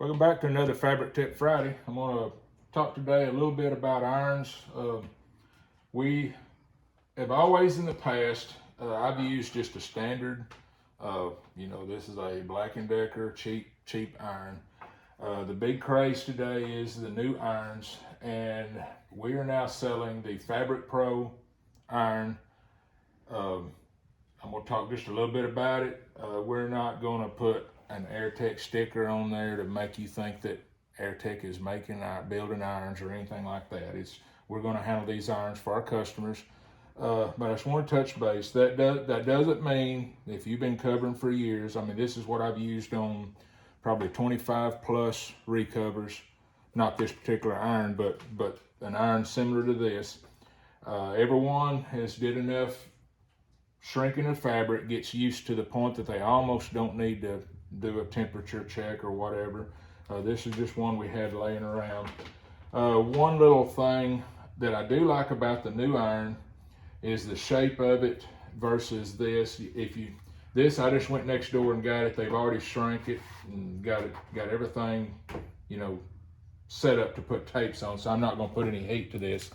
Welcome back to another Fabric Tip Friday. I'm going to talk today a little bit about irons. We have always in the past, I've used just a standard, this is a Black & Decker cheap iron. The big craze today is the new irons, and we are now selling the Fabric Pro iron. I'm going to talk just a little bit about it. We're not going to put an Airtech sticker on there to make you think that Airtech is building irons or anything like that. We're going to handle these irons for our customers. But I just want to touch base. That doesn't mean if you've been covering for years. I mean, this is what I've used on probably 25 plus recovers. Not this particular iron, but an iron similar to this. Everyone has did enough shrinking of fabric, gets used to the point that they almost don't need to do a temperature check or whatever. This is just one we had laying around. One little thing that I do like about the new iron is the shape of it versus this. This I just went next door and got it. They've already shrank it and got everything, set up to put tapes on. So I'm not going to put any heat to this.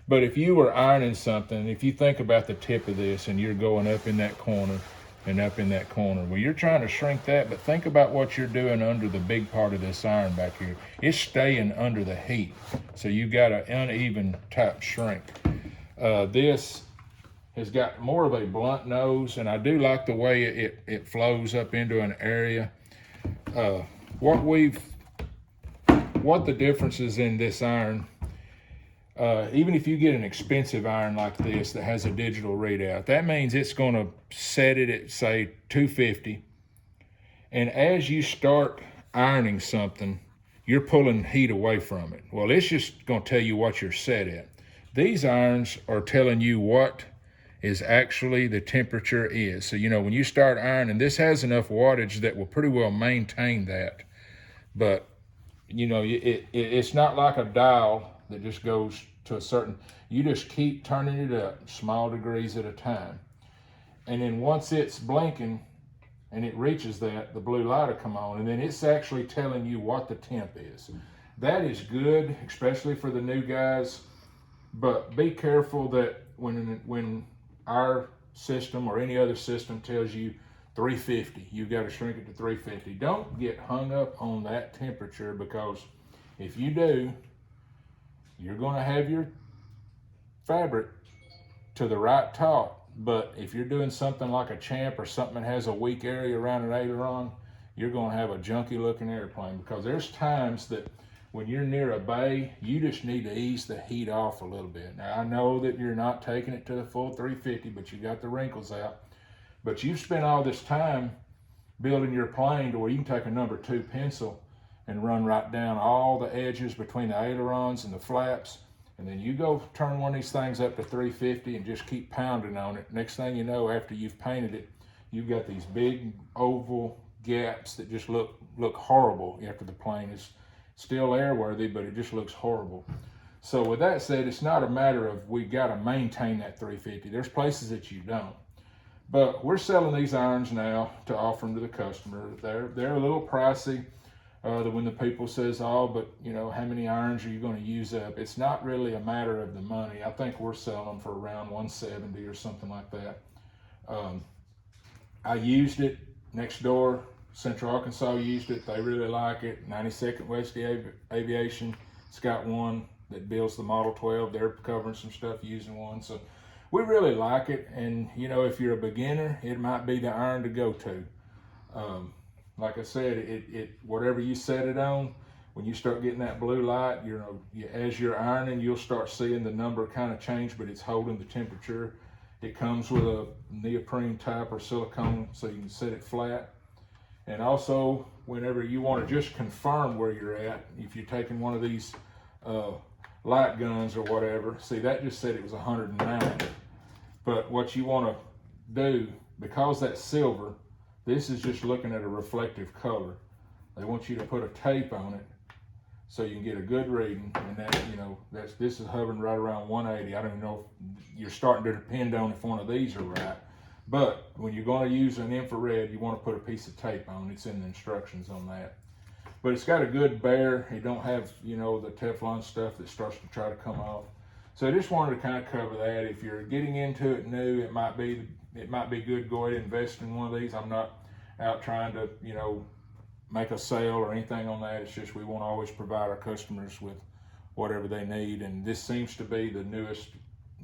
But if you were ironing something, if you think about the tip of this and you're going up in that corner and up in that corner, well, you're trying to shrink that, but think about what you're doing under the big part of this iron back here. It's staying under the heat, so you got an uneven type shrink. This has got more of a blunt nose, and I do like the way it flows up into an area. What the difference is in this iron, even if you get an expensive iron like this that has a digital readout, that means it's going to set it at, say, 250. And as you start ironing something, you're pulling heat away from it. Well, it's just going to tell you what you're set at. These irons are telling you what is actually the temperature is. So, when you start ironing, this has enough wattage that will pretty well maintain that. But, it's not like a dial that just goes to a certain, you just keep turning it up small degrees at a time. And then once it's blinking and it reaches that, the blue light will come on, and then it's actually telling you what the temp is. That is good, especially for the new guys, but be careful that when our system or any other system tells you 350, you've got to shrink it to 350. Don't get hung up on that temperature, because if you do, you're going to have your fabric to the right taut. But if you're doing something like a Champ or something that has a weak area around an aileron, you're going to have a junky looking airplane, because there's times that when you're near a bay, you just need to ease the heat off a little bit. Now, I know that you're not taking it to the full 350, but you got the wrinkles out. But you've spent all this time building your plane to where you can take a number 2 pencil and run right down all the edges between the ailerons and the flaps. And then you go turn one of these things up to 350 and just keep pounding on it. Next thing you know, after you've painted it, you've got these big oval gaps that just look horrible after the plane is still airworthy, but it just looks horrible. So with that said, it's not a matter of we got to maintain that 350. There's places that you don't. But we're selling these irons now to offer them to the customer. They're a little pricey. When the people says, but how many irons are you going to use up? It's not really a matter of the money. I think we're selling them for around 170 or something like that. I used it next door. Central Arkansas used it. They really like it. 92nd West Aviation, it's got one that builds the Model 12. They're covering some stuff using one. So we really like it. And, if you're a beginner, it might be the iron to go to. Like I said, it whatever you set it on, when you start getting that blue light, as you're ironing, you'll start seeing the number kind of change, but it's holding the temperature. It comes with a neoprene type or silicone, so you can set it flat. And also, whenever you want to just confirm where you're at, if you're taking one of these light guns or whatever, see, that just said it was 109. But what you want to do, because that's silver, this is just looking at a reflective color. They want you to put a tape on it so you can get a good reading, and that this is hovering right around 180. I don't know if you're starting to depend on if one of these are right. But when you're going to use an infrared, you want to put a piece of tape on. It's in the instructions on that. but it's got a good bear. It don't have, you know, the Teflon stuff that starts to try to come off. So I just wanted to kind of cover that. If you're getting into it new, it might be good to go ahead and invest in one of these. I'm not out trying to, you know, make a sale or anything on that. It's just we want to always provide our customers with whatever they need, and this seems to be the newest,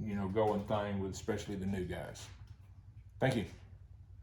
you know, going thing with especially the new guys. Thank you.